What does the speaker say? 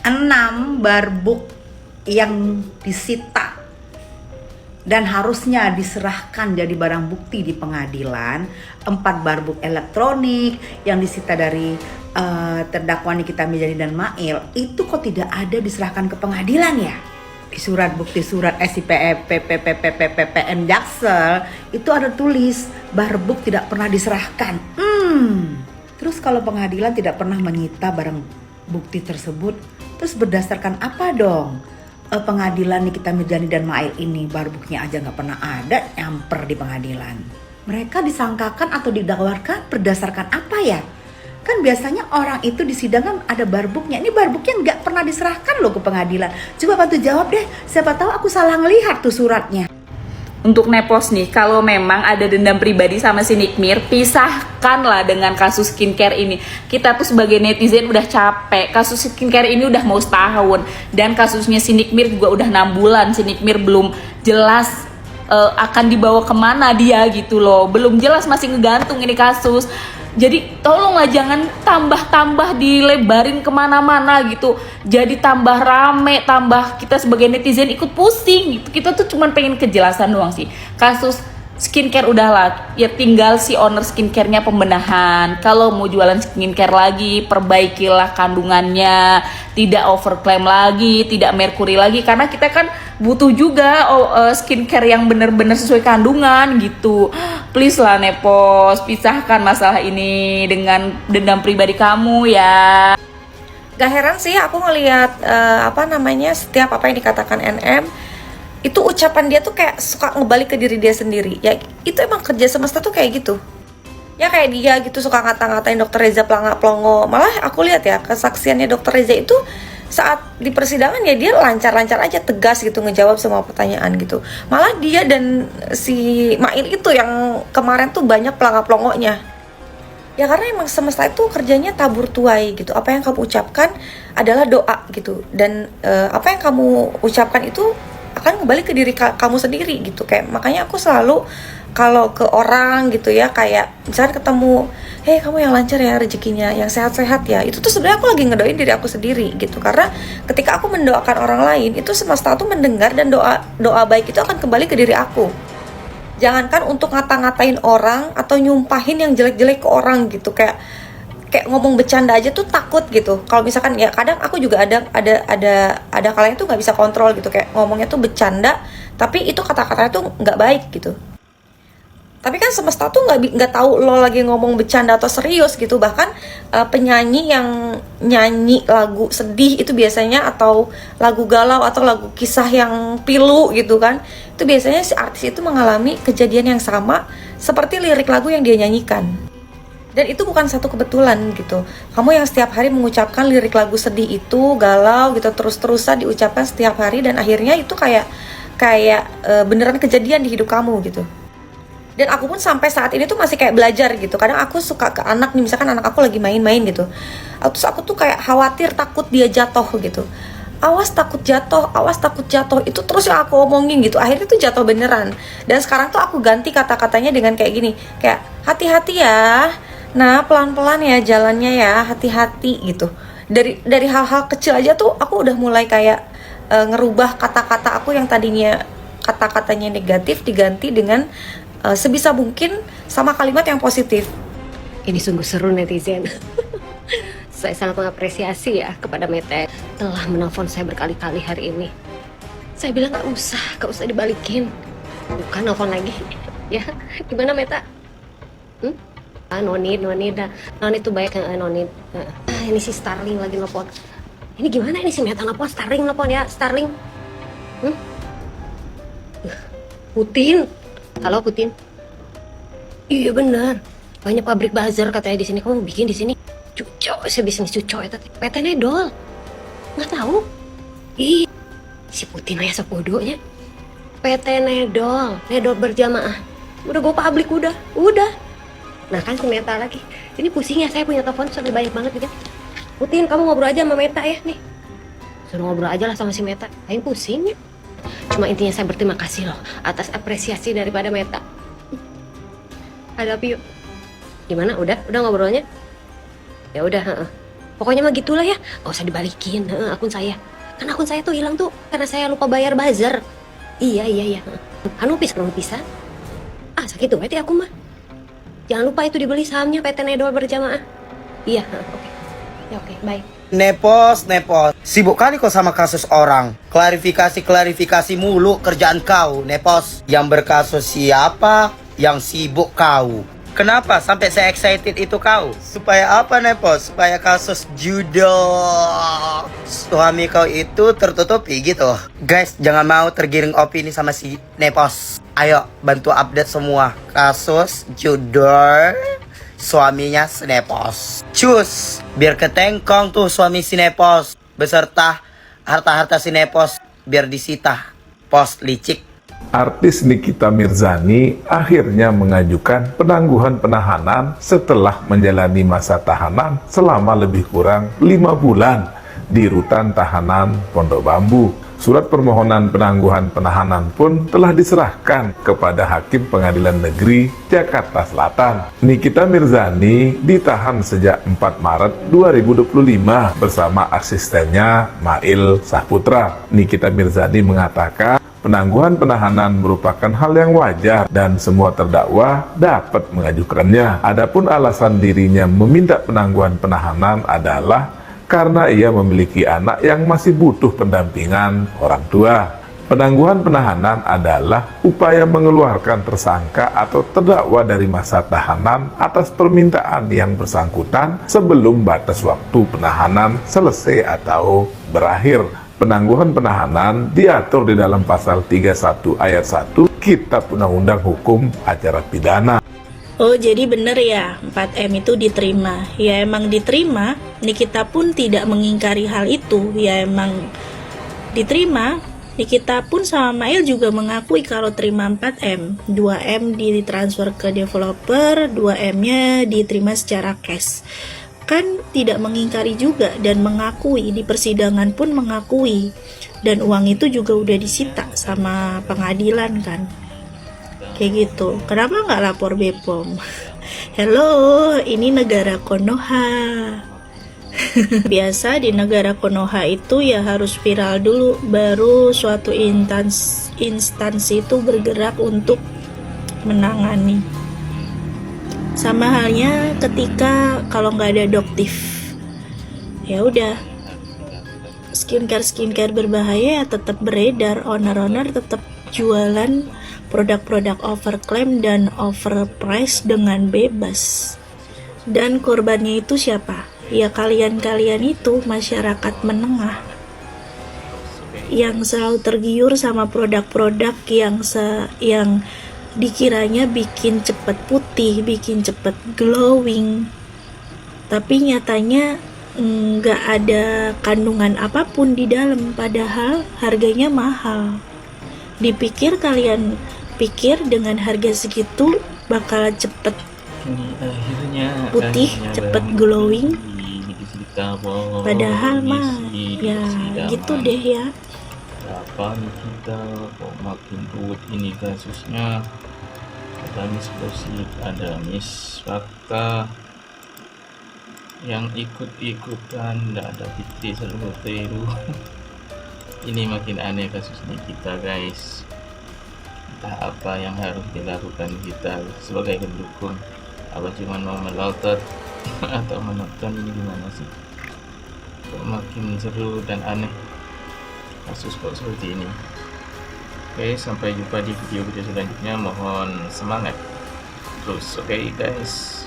6 barbuk yang disita dan harusnya diserahkan jadi barang bukti di pengadilan, 4 barbuk elektronik yang disita dari terdakwa Nikita Mirzani dan Mail, itu kok tidak ada diserahkan ke pengadilan ya? Di surat bukti surat SIPPN Jaksel itu ada tulis barbuk tidak pernah diserahkan. Terus kalau pengadilan tidak pernah menyita barang bukti tersebut, terus berdasarkan apa dong pengadilan Nikita Mirzani dan Mail ini barbuknya aja nggak pernah ada nyamper di pengadilan? Mereka disangkakan atau didakwakan berdasarkan apa ya? Kan biasanya orang itu di sidang kan ada barbuknya. Ini barbuknya nggak pernah diserahkan loh ke pengadilan. Coba bantu jawab deh. Siapa tahu aku salah ngelihat tuh suratnya. Untuk Nepos nih, kalau memang ada dendam pribadi sama si Nikmir, pisahkanlah dengan kasus skincare ini. Kita tuh sebagai netizen udah capek. Kasus skincare ini udah mau setahun. Dan kasusnya si Nikmir juga udah 6 bulan. Si Nikmir belum jelas akan dibawa kemana dia gitu loh. Belum jelas, masih ngegantung ini kasus. Jadi tolonglah jangan tambah-tambah dilebarin kemana-mana gitu. Jadi tambah rame, tambah kita sebagai netizen ikut pusing gitu. Kita tuh cuma pengen kejelasan doang sih. Kasus skincare udahlah, ya tinggal si owner skincare-nya pembenahan. Kalau mau jualan skincare lagi, perbaikilah kandungannya, tidak overclaim lagi, tidak merkuri lagi, karena kita kan butuh juga skincare yang benar-benar sesuai kandungan gitu. Please lah Nepos, pisahkan masalah ini dengan dendam pribadi kamu ya. Gak heran sih aku ngelihat setiap apa yang dikatakan NM itu ucapan dia tuh kayak suka ngebalik ke diri dia sendiri. Ya itu emang kerja semesta tuh kayak gitu. Ya kayak dia gitu suka ngata-ngatain Dokter Reza pelangak-pelongo. Malah aku lihat ya kesaksiannya Dokter Reza itu saat di persidangan ya dia lancar-lancar aja, tegas gitu ngejawab semua pertanyaan gitu. Malah dia dan si Mail itu yang kemarin tuh banyak pelangak-pelongonya. Ya karena emang semesta itu kerjanya tabur tuai gitu. Apa yang kamu ucapkan adalah doa gitu. Dan apa yang kamu ucapkan itu akan kembali ke diri kamu sendiri gitu. Kayak makanya aku selalu kalau ke orang gitu ya, kayak misalnya ketemu, hey kamu yang lancar ya rezekinya, yang sehat-sehat ya, itu tuh sebenarnya aku lagi ngedoain diri aku sendiri gitu. Karena ketika aku mendoakan orang lain, itu semesta tuh mendengar dan doa baik itu akan kembali ke diri aku. Jangankan untuk ngata-ngatain orang atau nyumpahin yang jelek-jelek ke orang gitu, kayak ngomong bercanda aja tuh takut gitu. Kalau misalkan ya kadang aku juga ada kalanya tuh nggak bisa kontrol gitu, kayak ngomongnya tuh bercanda tapi itu kata-katanya tuh nggak baik gitu. Tapi kan semesta tuh nggak tahu lo lagi ngomong bercanda atau serius gitu. Bahkan penyanyi yang nyanyi lagu sedih itu biasanya, atau lagu galau atau lagu kisah yang pilu gitu kan, itu biasanya si artis itu mengalami kejadian yang sama seperti lirik lagu yang dia nyanyikan. Dan itu bukan satu kebetulan gitu. Kamu yang setiap hari mengucapkan lirik lagu sedih itu, galau gitu, terus-terusan diucapkan setiap hari, dan akhirnya itu kayak beneran kejadian di hidup kamu gitu. Dan aku pun sampai saat ini tuh masih kayak belajar gitu. Kadang aku suka ke anak nih, misalkan anak aku lagi main-main gitu, terus aku tuh kayak khawatir takut dia jatuh gitu. Awas takut jatuh, itu terus yang aku omongin gitu. Akhirnya tuh jatuh beneran. Dan sekarang tuh aku ganti kata-katanya dengan kayak gini, kayak hati-hati ya, nah pelan-pelan ya jalannya ya, hati-hati gitu. Dari hal-hal kecil aja tuh aku udah mulai kayak ngerubah kata-kata aku yang tadinya kata-katanya negatif diganti dengan sebisa mungkin sama kalimat yang positif. Ini sungguh seru netizen. Saya sangat mengapresiasi ya kepada Meta telah menelpon saya berkali-kali hari ini. Saya bilang gak usah dibalikin. Bukan nelpon lagi. Ya, gimana Meta? No need tuh baik, no need. Ini si Starling lagi nelpon. Ini gimana ini si Meta nelpon, Starling nelpon ya, Starling. Putin. Halo Putin. Iya benar. Banyak pabrik buzzer katanya di sini. Kamu bikin di sini. Cucok, saya bisnis cucok itu. PT Nedol. Nggak tahu. Ih, si Putin aja sepodonya. PT Nedol berjamaah. Udah gue publik udah. Nah kan si Meta lagi. Ini pusing ya, saya punya telepon sampai banyak banget gitu. Putin, kamu ngobrol aja sama Meta ya nih. Suruh ngobrol aja lah sama si Meta. Ayo pusing ya. Cuma intinya saya berterima kasih loh atas apresiasi daripada Meta. I love you. Gimana? Udah ngobrolnya? Ya udah, Pokoknya mah gitulah ya. Gak usah dibalikin akun saya. Kan akun saya tuh hilang tuh karena saya lupa bayar buzzer. Iya. Anu pisan. Sakit tuh berarti aku mah. Jangan lupa itu dibeli sahamnya PT Nedol berjamaah. Iya, oke. Ya oke, bye. Nepos. Sibuk kali kau sama kasus orang. Klarifikasi mulu kerjaan kau, Nepos. Yang berkasus siapa? Yang sibuk kau. Kenapa sampai saya excited itu kau? Supaya apa, Nepos? Supaya kasus judul suami kau itu tertutupi gitu. Guys, jangan mau tergiring opini sama si Nepos. Ayo bantu update semua kasus judul suaminya si Nepos. Cus, biar ketengkong tuh suami si Nepos beserta harta-harta si Nepos biar disita. Pos licik. Artis Nikita Mirzani akhirnya mengajukan penangguhan penahanan setelah menjalani masa tahanan selama lebih kurang 5 bulan di rutan tahanan Pondok Bambu. Surat permohonan penangguhan penahanan pun telah diserahkan kepada Hakim Pengadilan Negeri Jakarta Selatan. Nikita Mirzani ditahan sejak 4 Maret 2025 bersama asistennya Mail Saputra. Nikita Mirzani mengatakan penangguhan penahanan merupakan hal yang wajar dan semua terdakwa dapat mengajukannya. Adapun alasan dirinya meminta penangguhan penahanan adalah karena ia memiliki anak yang masih butuh pendampingan orang tua. Penangguhan penahanan adalah upaya mengeluarkan tersangka atau terdakwa dari masa tahanan atas permintaan yang bersangkutan sebelum batas waktu penahanan selesai atau berakhir. Penangguhan penahanan diatur di dalam pasal 31 ayat 1 Kitab Undang-Undang Hukum Acara Pidana. Oh, jadi bener ya, 4M itu diterima. Ya emang diterima, Nikita pun tidak mengingkari hal itu. Ya emang diterima. Nikita pun sama Mail juga mengakui kalau terima 4M. 2M ditransfer ke developer, 2M-nya diterima secara cash. Kan tidak mengingkari juga dan mengakui, di persidangan pun mengakui, dan uang itu juga udah disita sama pengadilan kan, kayak gitu. Kenapa nggak lapor BPOM? Hello, ini negara Konoha. Biasa di negara Konoha itu ya harus viral dulu, baru suatu instansi itu bergerak untuk menangani. Sama halnya ketika kalau nggak ada doktif, ya udah skincare berbahaya ya tetap beredar, owner tetap jualan produk-produk overclaim dan overprice dengan bebas. Dan korbannya itu siapa? Ya kalian-kalian itu, masyarakat menengah yang selalu tergiur sama produk-produk yang dikiranya bikin cepet putih, bikin cepet glowing, tapi nyatanya nggak ada kandungan apapun di dalam, padahal harganya mahal. Kalian pikir dengan harga segitu bakal cepet putih, cepet glowing, padahal mah ya gitu deh ya. Apa nih kita kok makin ruwet ini kasusnya? Ada Miss Gosip, ada Miss Fakta yang ikut-ikutan, nggak ada Fitri seluruh Teru. Ini makin aneh kasusnya kita guys. Entah apa yang harus dilakukan kita sebagai pendukung, apa cuma mau melotot atau menonton, ini gimana sih? Kok makin seru dan aneh kasus kok seperti ini. Oke, sampai jumpa di video selanjutnya. Mohon semangat terus, oke guys.